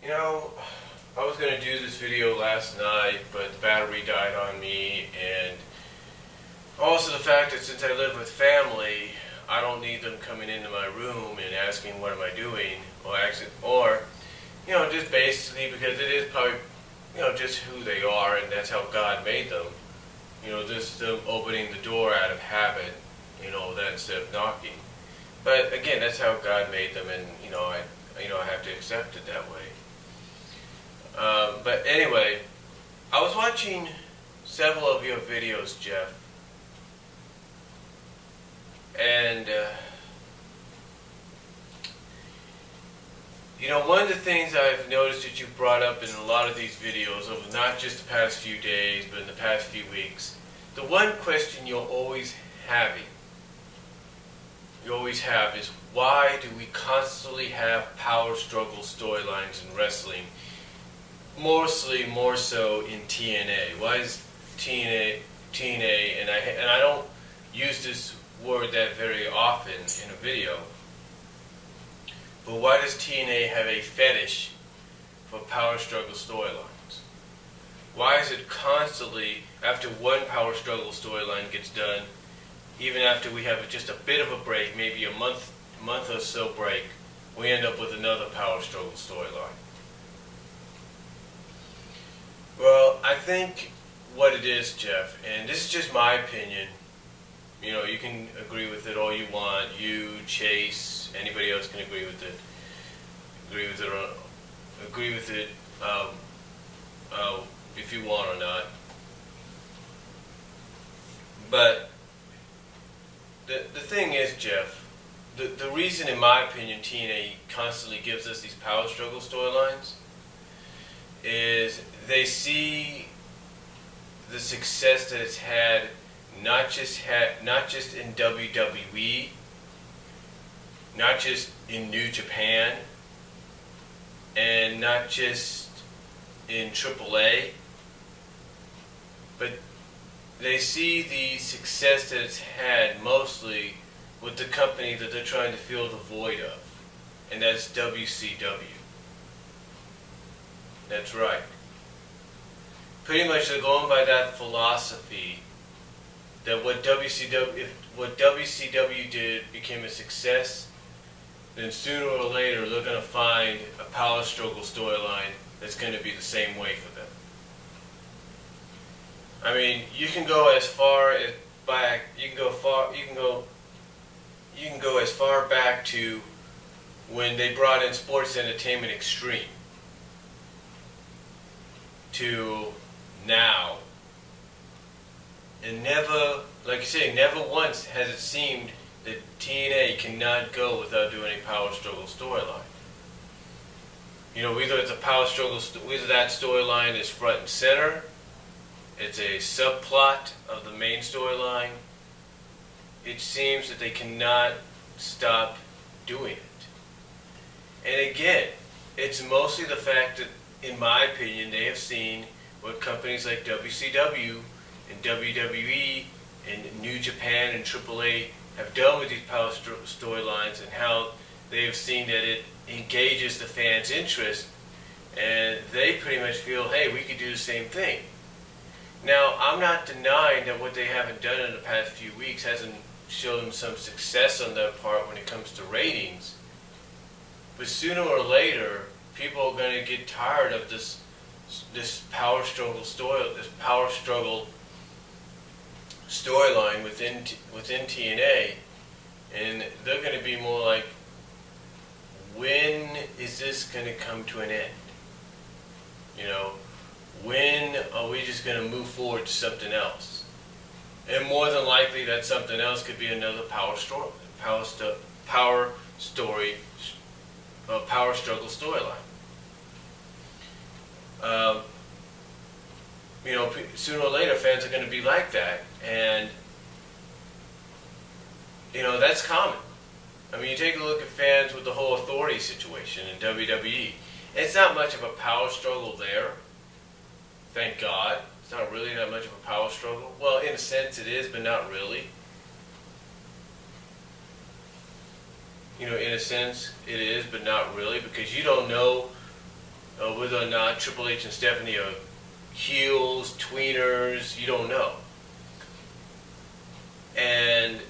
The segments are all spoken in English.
You know, I was going to do this video last night, but the battery died on me, and also the fact that since I live with family, I don't need them coming into my room and asking what am I doing, or just basically because it is probably, just who they are, and that's how God made them. Just them opening the door out of habit, that instead of knocking. But again, that's how God made them, and I have to accept it that way. But anyway, I was watching several of your videos, Jeff, and one of the things I've noticed that you brought up in a lot of these videos, over not just the past few days, but in the past few weeks, the one question you always have is, why do we constantly have power struggle storylines in wrestling? Mostly more so in TNA. Why is TNA, and I don't use this word that very often in a video, but why does TNA have a fetish for power struggle storylines? Why is it constantly, after one power struggle storyline gets done, even after we have just a bit of a break, maybe a month or so break, we end up with another power struggle storyline? Well, I think what it is, Jeff, and this is just my opinion, you can agree with it all you want, you, Chase, anybody else can agree with it, if you want or not. But the thing is, Jeff, the reason, in my opinion, TNA constantly gives us these power struggle storylines is they see the success that it's had, not just in WWE, not just in New Japan, and not just in AAA, but they see the success that it's had mostly with the company that they're trying to fill the void of, and that's WCW. That's right. Pretty much they're going by that philosophy that what WCW did became a success, then sooner or later they're going to find a power struggle storyline that's going to be the same way for them. I mean, you can go as far as back. You can go as far back to when they brought in Sports Entertainment Extreme to now, and never, like you say, never once has it seemed that TNA cannot go without doing a power struggle storyline. Either it's a power struggle, either that storyline is front and center, it's a subplot of the main storyline. It seems that they cannot stop doing it. And again, it's mostly the fact that, in my opinion, they have seen what companies like WCW and WWE and New Japan and AAA have done with these power storylines, and how they have seen that it engages the fans' interest, and they pretty much feel, hey, we could do the same thing. Now, I'm not denying that what they haven't done in the past few weeks hasn't shown them some success on their part when it comes to ratings, but sooner or later, people are going to get tired of this power struggle storyline within TNA, and they're going to be more like, when is this going to come to an end? When are we just going to move forward to something else? And more than likely, that something else could be another power struggle storyline. Sooner or later, fans are going to be like that, and that's common. I mean, you take a look at fans with the whole authority situation in WWE. It's not much of a power struggle there. Thank God. It's not really that much of a power struggle. Well, in a sense it is, but not really. In a sense it is, but not really, because you don't know whether or not Triple H and Stephanie are heels, tweeners, you don't know. And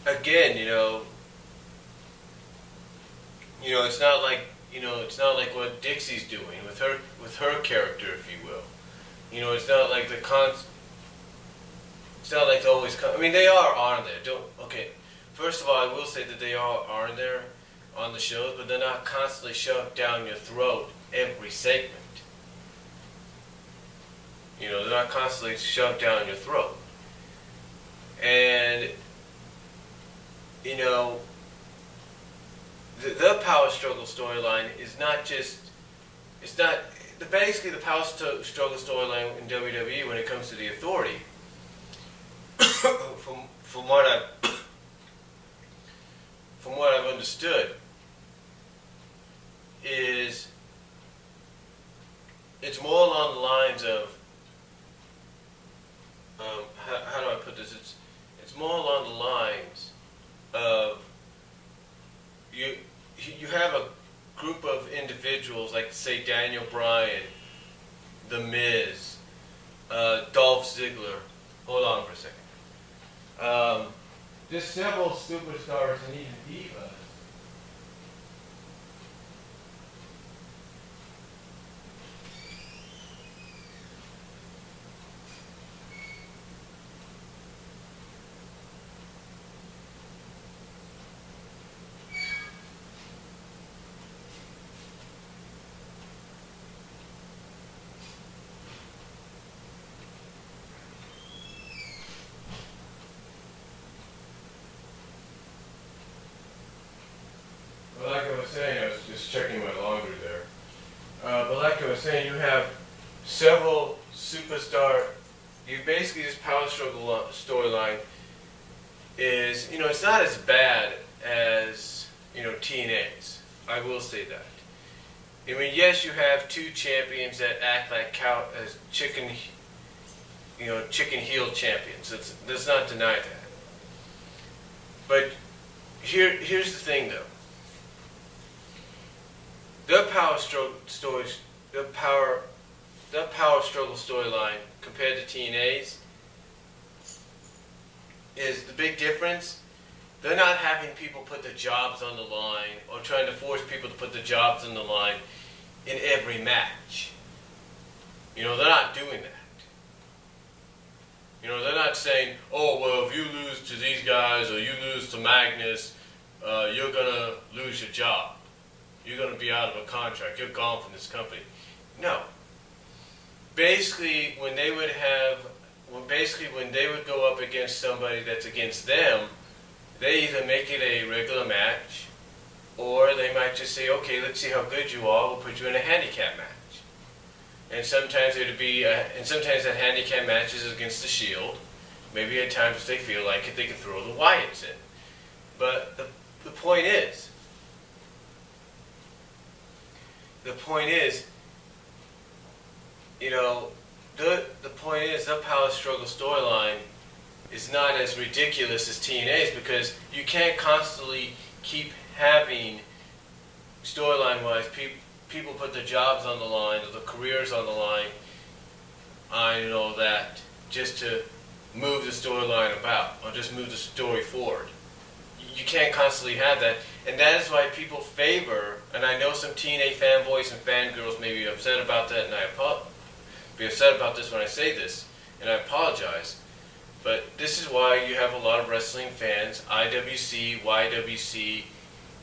again, it's not like it's not like what Dixie's doing with her character, if you will. It's not like it's not like they always come. I mean, they are on there. First of all, I will say that they are on there on the shows, but they're not constantly shoved down your throat every segment. They're not constantly shoved down your throat. And the power struggle storyline is not just, basically the power struggle storyline in WWE when it comes to the Authority, from what I've understood, is it's more along the lines of, how do I put this? It's more along the lines of you have a group of individuals like, say, Daniel Bryan, The Miz, Dolph Ziggler. Hold on for a second. There's several superstars and even divas. I was just checking my laundry there. But like I was saying, you have several superstar. This power struggle storyline is, it's not as bad as, TNA's. I will say that. I mean, yes, you have two champions that act like chicken heel champions. Let's not deny that. But here's the thing, though. The power struggle storyline compared to TNA's is the big difference. They're not having people put their jobs on the line or trying to force people to put their jobs on the line in every match. They're not doing that. They're not saying, oh, well, if you lose to these guys or you lose to Magnus, you're going to lose your job. You're going to be out of a contract. You're gone from this company. No. Basically, when they would go up against somebody that's against them, they either make it a regular match, or they might just say, okay, let's see how good you are. We'll put you in a handicap match. And sometimes sometimes that handicap match is against the Shield. Maybe at times if they feel like it, they can throw the Wyatts in. But the point is, the power struggle storyline is not as ridiculous as TNA's, because you can't constantly keep having storyline-wise people put their jobs on the line or their careers on the line, that just to move the storyline about or just move the story forward. You can't constantly have that, and that is why people favor, and I know some TNA fanboys and fangirls may be upset about that, and be upset about this when I say this, and I apologize, but this is why you have a lot of wrestling fans, IWC, YWC,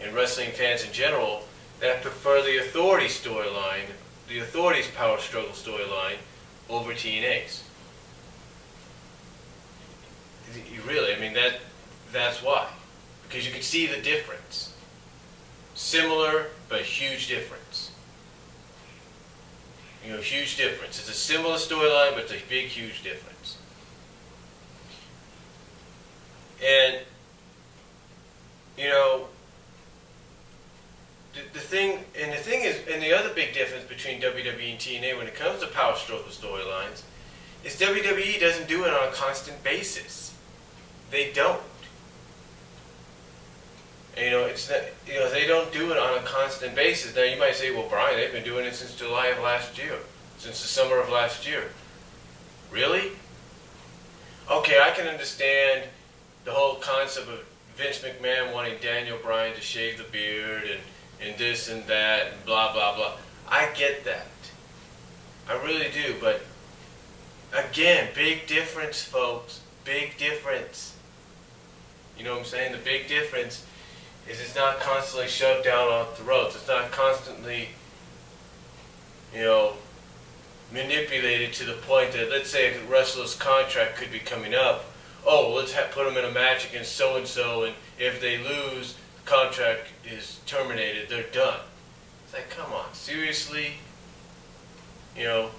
and wrestling fans in general, that prefer the Authority storyline, the Authority's power struggle storyline, over TNA's. Really, that's why. Because you can see the difference. Similar, but huge difference. Huge difference. It's a similar storyline, but it's a big, huge difference. And, the other big difference between WWE and TNA when it comes to power struggle storylines is WWE doesn't do it on a constant basis. They don't. It's not, they don't do it on a constant basis. Now you might say, well, Brian, they've been doing it since July of last year, since the summer of last year. Really? Okay, I can understand the whole concept of Vince McMahon wanting Daniel Bryan to shave the beard and this and that and blah, blah, blah. I get that. I really do. But again, big difference, folks. Big difference. You know what I'm saying? The big difference is it's not constantly shoved down our throats. It's not constantly, manipulated to the point that, let's say, a wrestler's contract could be coming up. Oh, let's put them in a match against so-and-so, and if they lose, the contract is terminated. They're done. It's like, come on, seriously? I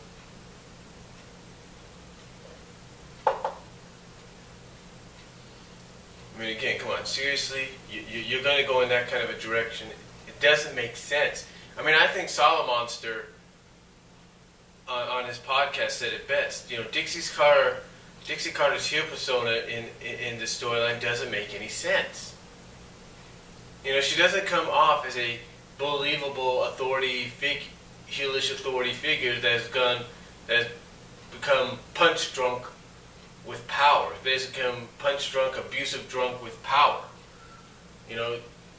mean, again, come on, seriously? You're going to go in that kind of a direction? It doesn't make sense. I mean, I think Solomonster on his podcast said it best. Dixie Carter's heel persona in the storyline doesn't make any sense. She doesn't come off as a believable heelish authority figure that's become punch drunk with power. That's become punch drunk, abusive drunk with power.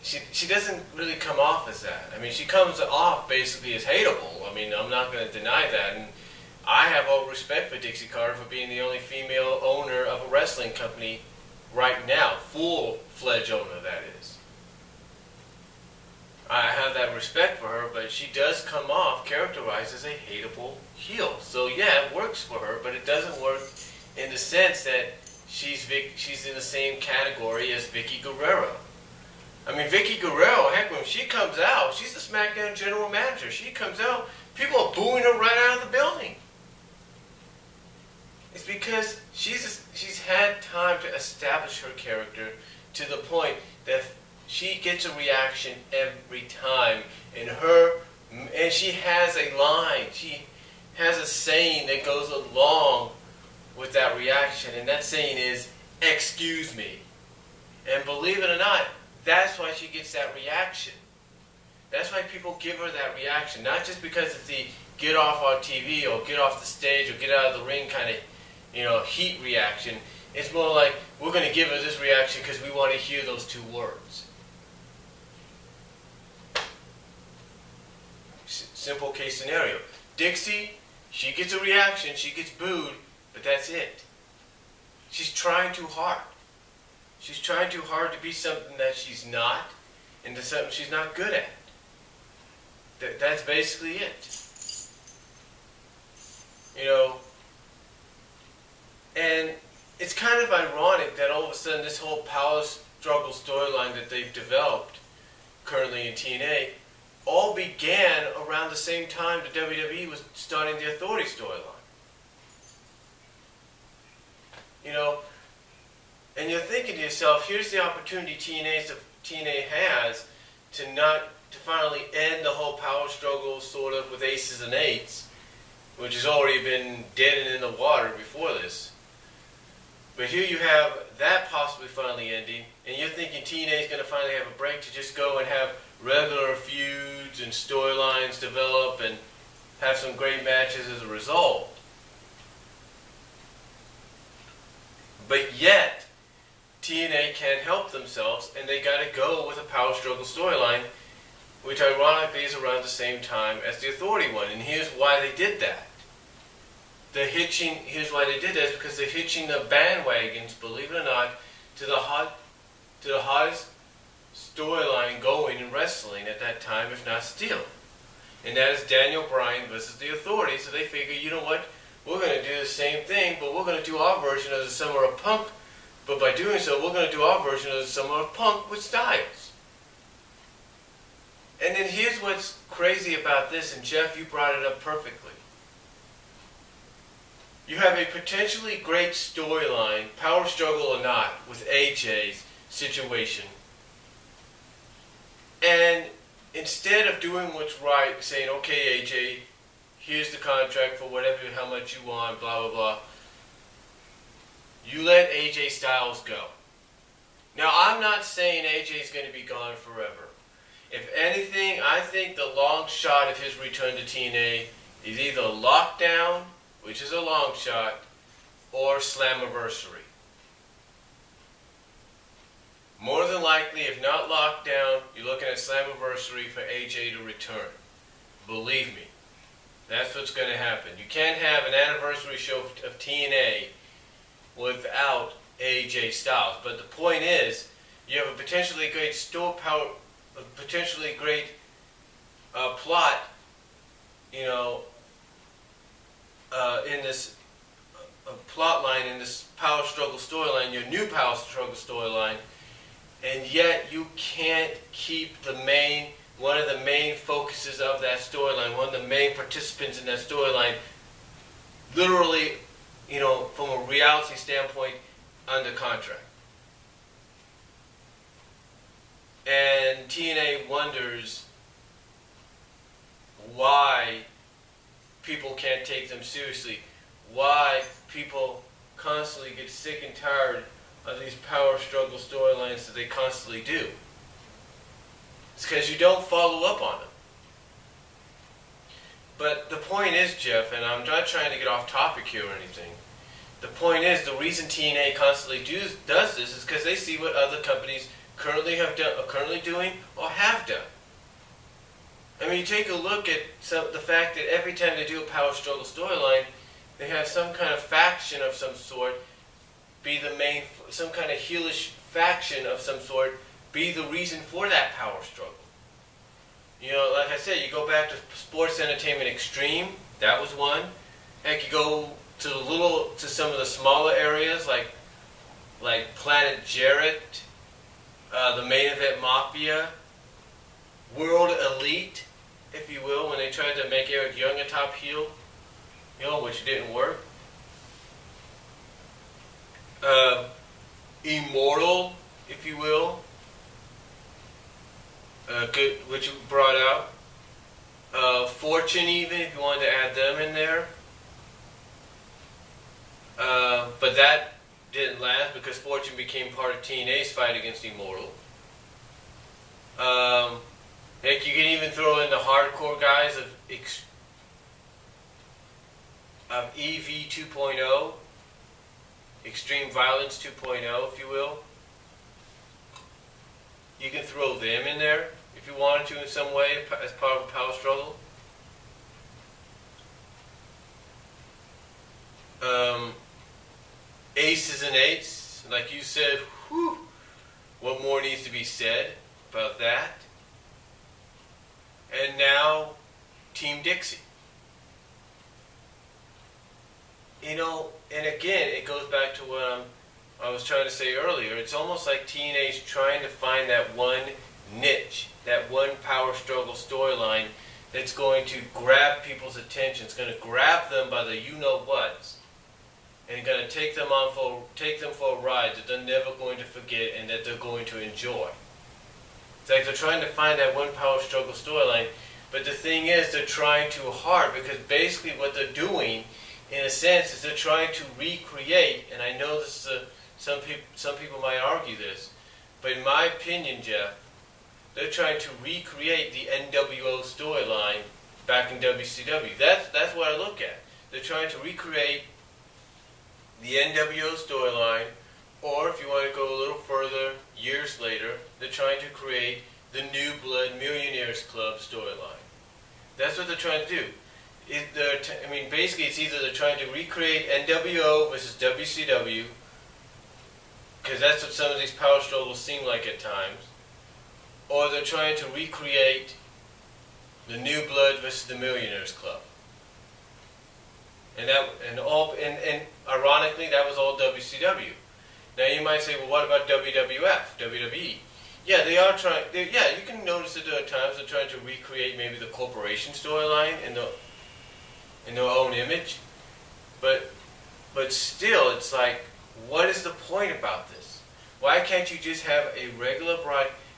She doesn't really come off as that. I mean, she comes off basically as hateable. I mean, I'm not going to deny that. And I have all respect for Dixie Carter for being the only female owner of a wrestling company right now. Full-fledged owner, that is. I have that respect for her, but she does come off characterized as a hateable heel. So yeah, it works for her, but it doesn't work in the sense that she's in the same category as Vicky Guerrero. I mean, Vicky Guerrero, heck, when she comes out, she's the SmackDown general manager. She comes out, people are booing her right out of the building. It's because she's had time to establish her character to the point that she gets a reaction every time. And she has a line, she has a saying that goes along with that reaction, and that saying is, "Excuse me." And believe it or not, that's why she gets that reaction. That's why people give her that reaction. Not just because it's the get off our TV or get off the stage or get out of the ring kind of, heat reaction. It's more like, we're going to give her this reaction because we want to hear those two words. Simple case scenario. Dixie, she gets a reaction, she gets booed, but that's it. She's trying too hard. She's trying too hard to be something that she's not, and to something she's not good at. That's basically it. And it's kind of ironic that all of a sudden this whole power struggle storyline that they've developed currently in TNA all began around the same time the WWE was starting the Authority storyline. And you're thinking to yourself, here's the opportunity TNA has to finally end the whole power struggle sort of with aces and eights, which has already been dead and in the water before this. But here you have that possibly finally ending, and you're thinking TNA is going to finally have a break to just go and have regular feuds and storylines develop and have some great matches as a result. But yet, TNA can't help themselves, and they got to go with a power struggle storyline, which ironically is around the same time as the Authority one. And here's why they did that. Here's why they did that, is because they're hitching the bandwagons, believe it or not, to the hottest storyline going in wrestling at that time, if not still. And that is Daniel Bryan versus the Authority. So they figure, you know what, we're going to do the same thing, but we're going to do our version of the Summer of Punk. But by doing so, we're going to do our version of the Summer of Punk with Styles. And then here's what's crazy about this, and Jeff, you brought it up perfectly. You have a potentially great storyline, power struggle or not, with AJ's situation. And instead of doing what's right, saying, okay, AJ, here's the contract for whatever, how much you want, blah, blah, blah, you let AJ Styles go. Now, I'm not saying AJ's going to be gone forever. If anything, I think the long shot of his return to TNA is either Lockdown, which is a long shot, or Slammiversary. More than likely, if not Lockdown, you're looking at Slammiversary for AJ to return. Believe me, that's what's going to happen. You can't have an anniversary show of TNA without AJ Styles. But the point is, you have a potentially great plot, in this plot line, in this power struggle storyline, your new power struggle storyline, and yet you can't keep one of the main focuses of that storyline, one of the main participants in that storyline, literally, from a reality standpoint, under contract. And TNA wonders why people can't take them seriously, why people constantly get sick and tired of these power struggle storylines that they constantly do. It's because you don't follow up on them. But the point is, Jeff, and I'm not trying to get off topic here or anything, the point is, the reason TNA constantly does this is because they see what other companies currently have done, are currently doing, or have done. I mean, you take a look at the fact that every time they do a power struggle storyline, they have some kind of faction of some sort be the main, some kind of heelish faction of some sort be the reason for that power struggle. Like I said, you go back to Sports Entertainment Extreme, that was one. Heck, you go to some of the smaller areas like Planet Jarrett, the Main Event Mafia, World Elite, if you will, when they tried to make Eric Young a top heel, which didn't work. Immortal, if you will, which you brought out. Fortune, even, if you wanted to add them in there. But that didn't last because Fortune became part of TNA's fight against Immortal. Heck, you can even throw in the hardcore guys of EV 2.0, Extreme Violence 2.0, if you will. You can throw them in there if you wanted to in some way as part of a power struggle. Aces and eights, like you said, whew, what more needs to be said about that? And now, Team Dixie. And again, it goes back to what I was trying to say earlier. It's almost like TNA's trying to find that one niche, that one power struggle storyline that's going to grab people's attention. It's going to grab them by the you-know-whats, and going to take them for a ride that they're never going to forget and that they're going to enjoy. It's like they're trying to find that one power struggle storyline, but the thing is, they're trying too hard, because basically what they're doing, in a sense, is they're trying to recreate, and I know this is some people might argue this, but in my opinion, Jeff, they're trying to recreate the NWO storyline back in WCW. That's what I look at. They're trying to recreate the NWO storyline, or if you want to go a little further, years later, they're trying to create the New Blood Millionaires Club storyline. That's what they're trying to do. Basically, it's either they're trying to recreate NWO versus WCW, because that's what some of these power struggles seem like at times, or they're trying to recreate the New Blood versus the Millionaires Club. And ironically, that was all WCW. Now you might say, well, what about WWF, WWE? Yeah, they are trying. You can notice that there are times they're trying to recreate maybe the corporation storyline in their own image, but still, it's like, what is the point about this? Why can't you just have a regular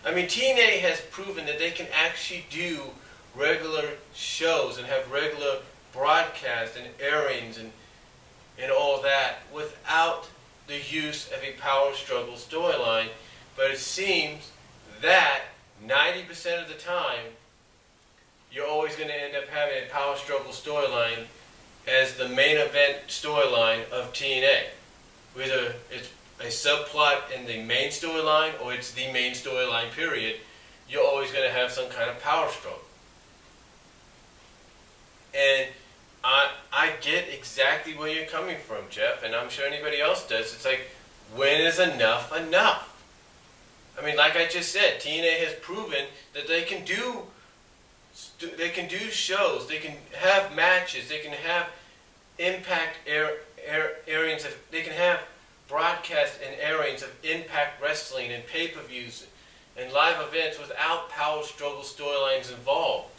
TNA has proven that they can actually do regular shows and have regular broadcasts and airings and all that without the use of a power struggle storyline, but it seems that 90% of the time, you're always going to end up having a power struggle storyline as the main event storyline of TNA. Whether it's a subplot in the main storyline or it's the main storyline period, you're always going to have some kind of power struggle. And I get exactly where you're coming from, Jeff, and I'm sure anybody else does. It's like, when is enough enough? I mean, like I just said, TNA has proven that they can do shows, they can have matches, they can have impact airings, they can have broadcast and airings of Impact Wrestling and pay-per-views and live events without power struggle storylines involved.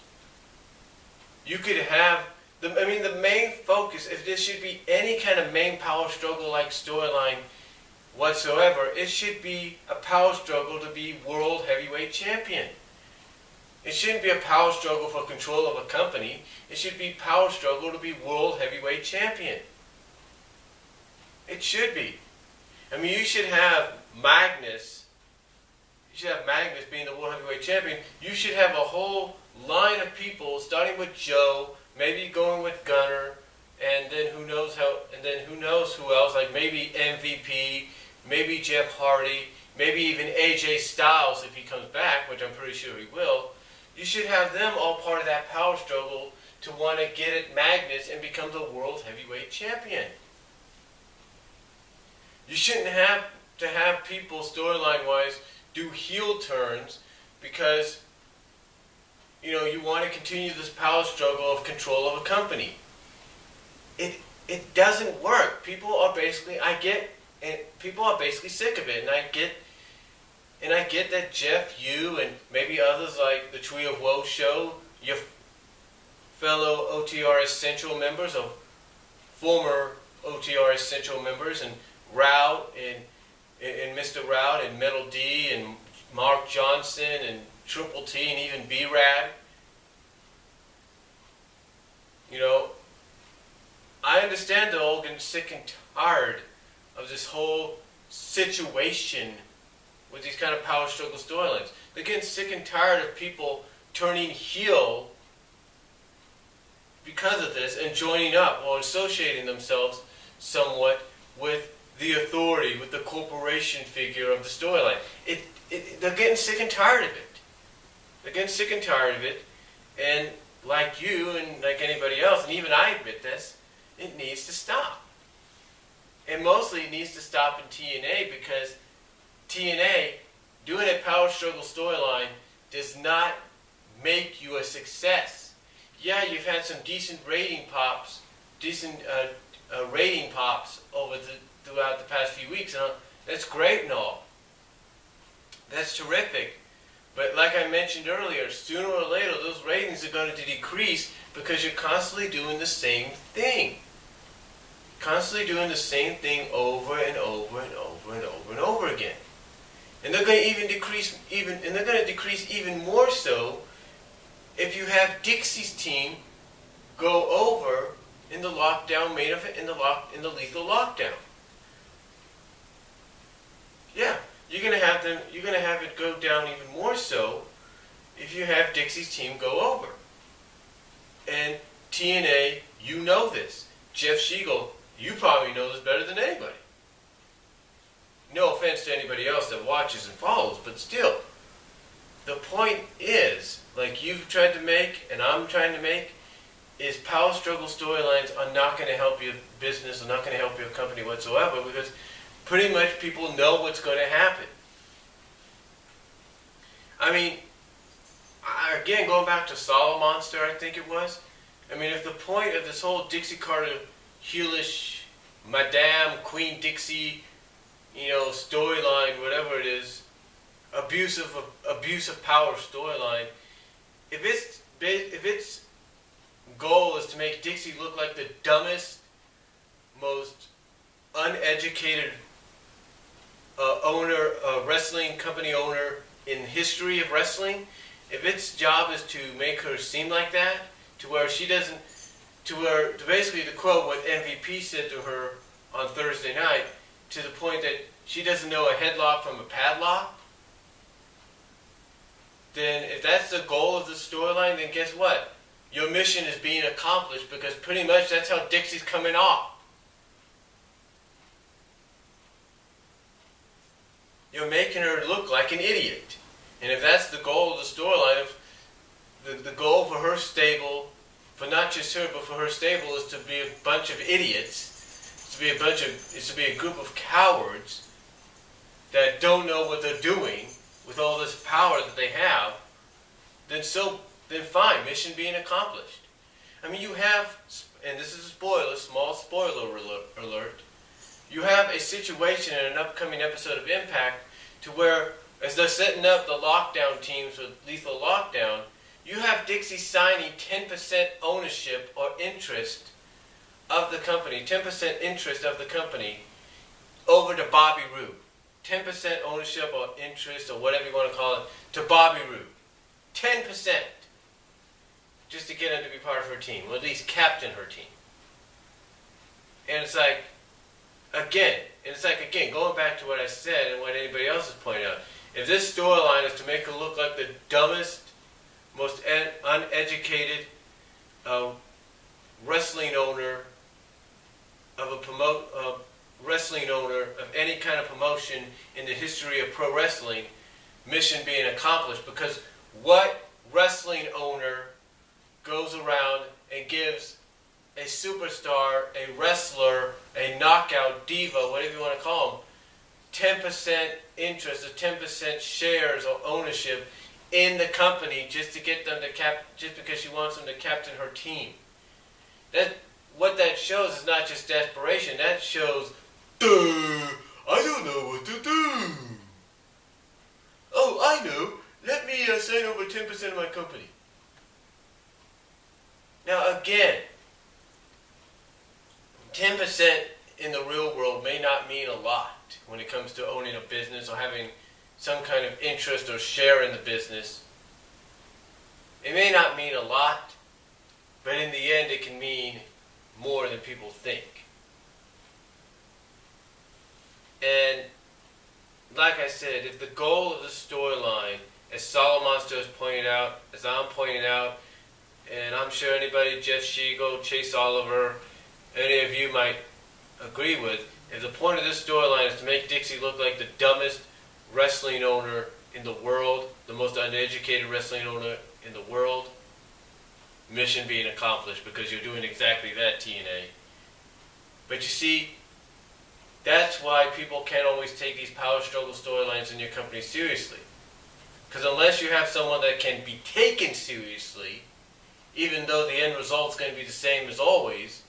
You could have the main focus, if there should be any kind of main power struggle like storyline whatsoever, it should be a power struggle to be World Heavyweight Champion. It shouldn't be a power struggle for control of a company. It should be power struggle to be World Heavyweight Champion. It should be. I mean, you should have Magnus. You should have Magnus being the World Heavyweight Champion. You should have a whole line of people, starting with Joe, maybe going with Gunner, and then who knows who else, like maybe MVP, maybe Jeff Hardy, maybe even AJ Styles if he comes back, which I'm pretty sure he will. You should have them all part of that power struggle to want to get at Magnus and become the World Heavyweight Champion. You shouldn't have to have people storyline-wise do heel turns because, you want to continue this power struggle of control of a company. It doesn't work. People are basically sick of it, and I get that Jeff, you, and maybe others like the Tree of Woe show, your fellow OTRS Central members, or former OTRS Central members, and Rout, and Mr. Rout, and Metal D, and Mark Johnson, and Triple T, and even B-Rad. I understand they're all getting sick and tired of this whole situation with these kind of power struggle storylines. They're getting sick and tired of people turning heel because of this and joining up or associating themselves somewhat with the authority, with the corporation figure of the storyline. They're getting sick and tired of it. They're getting sick and tired of it, and like you and like anybody else, and even I admit this, it needs to stop. And mostly it needs to stop in TNA because TNA, doing a power struggle storyline, does not make you a success. Yeah, you've had some decent rating pops throughout the past few weeks, and that's great and all. That's terrific. But like I mentioned earlier, sooner or later those ratings are going to decrease because you're constantly doing the same thing. Constantly doing the same thing over and over and over and over and over again. And they're going to decrease even more so if you have Dixie's team go over in the lockdown main event, in the lethal lockdown. Yeah, you're gonna have it go down even more so if you have Dixie's team go over. And TNA, you know this. Jeff Siegel, you probably know this better than anybody. No offense to anybody else that watches and follows, but still, the point is, like you've tried to make and I'm trying to make, is power struggle storylines are not going to help your business, are not going to help your company whatsoever, because pretty much people know what's going to happen. I mean, again, going back to Solid Monster, I think it was. I mean, if the point of this whole Dixie Carter heelish, Madame Queen Dixie, storyline, whatever it is, abusive power storyline, if its goal is to make Dixie look like the dumbest, most uneducated wrestling company owner in history of wrestling, if its job is to make her seem like that, to where basically to quote what MVP said to her on Thursday night, to the point that she doesn't know a headlock from a padlock, then if that's the goal of the storyline, then guess what? Your mission is being accomplished, because pretty much that's how Dixie's coming off. You're making her look like an idiot. And if that's the goal of the storyline, the goal for her stable, for not just her, but for her stable, is to be a bunch of idiots, is to be a group of cowards that don't know what they're doing with all this power that they have, then fine, mission being accomplished. I mean, you have, and this is a spoiler, small spoiler alert, you have a situation in an upcoming episode of Impact to where, as they're setting up the lockdown teams with Lethal Lockdown, you have Dixie signing 10% ownership or interest of the company, 10% interest of the company over to Bobby Roode. 10% ownership or interest or whatever you want to call it to Bobby Roode. 10%. Just to get him to be part of her team, or at least captain her team. And it's like, again, going back to what I said and what anybody else has pointed out, if this storyline is to make her look like the dumbest, most uneducated wrestling owner of wrestling owner of any kind of promotion in the history of pro wrestling, mission being accomplished, because what wrestling owner goes around and gives a superstar, a wrestler, a knockout diva, whatever you want to call them, 10% interest or 10% shares or ownership in the company just to get them to just because she wants them to captain her team? What that shows is not just desperation. That shows, I don't know what to do. Oh, I know. Let me sign over 10% of my company. Now again, 10% in the real world may not mean a lot when it comes to owning a business or having some kind of interest or share in the business. It may not mean a lot, but in the end it can mean more than people think. And like I said, if the goal of the storyline, as Solomonster has pointed out, as I'm pointing out, and I'm sure anybody, Jeff Shiegel, Chase Oliver, any of you might agree with, if the point of this storyline is to make Dixie look like the dumbest wrestling owner in the world, the most uneducated wrestling owner in the world, mission being accomplished, because you're doing exactly that, TNA. But you see, that's why people can't always take these power struggle storylines in your company seriously. Because unless you have someone that can be taken seriously, even though the end result's going to be the same as always,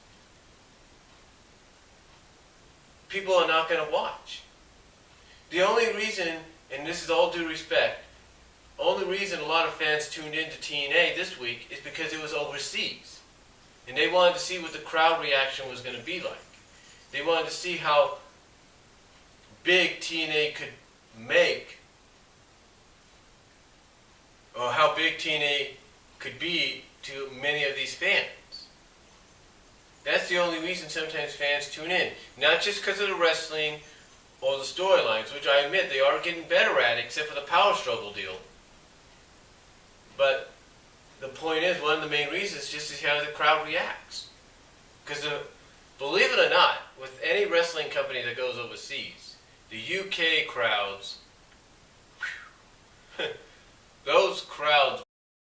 people are not going to watch. The only reason, and this is all due respect, only reason a lot of fans tuned into TNA this week is because it was overseas. And they wanted to see what the crowd reaction was going to be like. They wanted to see how big TNA could make, or how big TNA could be to many of these fans. That's the only reason sometimes fans tune in. Not just because of the wrestling or the storylines, which I admit they are getting better at, except for the power struggle deal. But the point is, one of the main reasons is just to see how the crowd reacts. Because believe it or not, with any wrestling company that goes overseas, the UK crowds, those crowds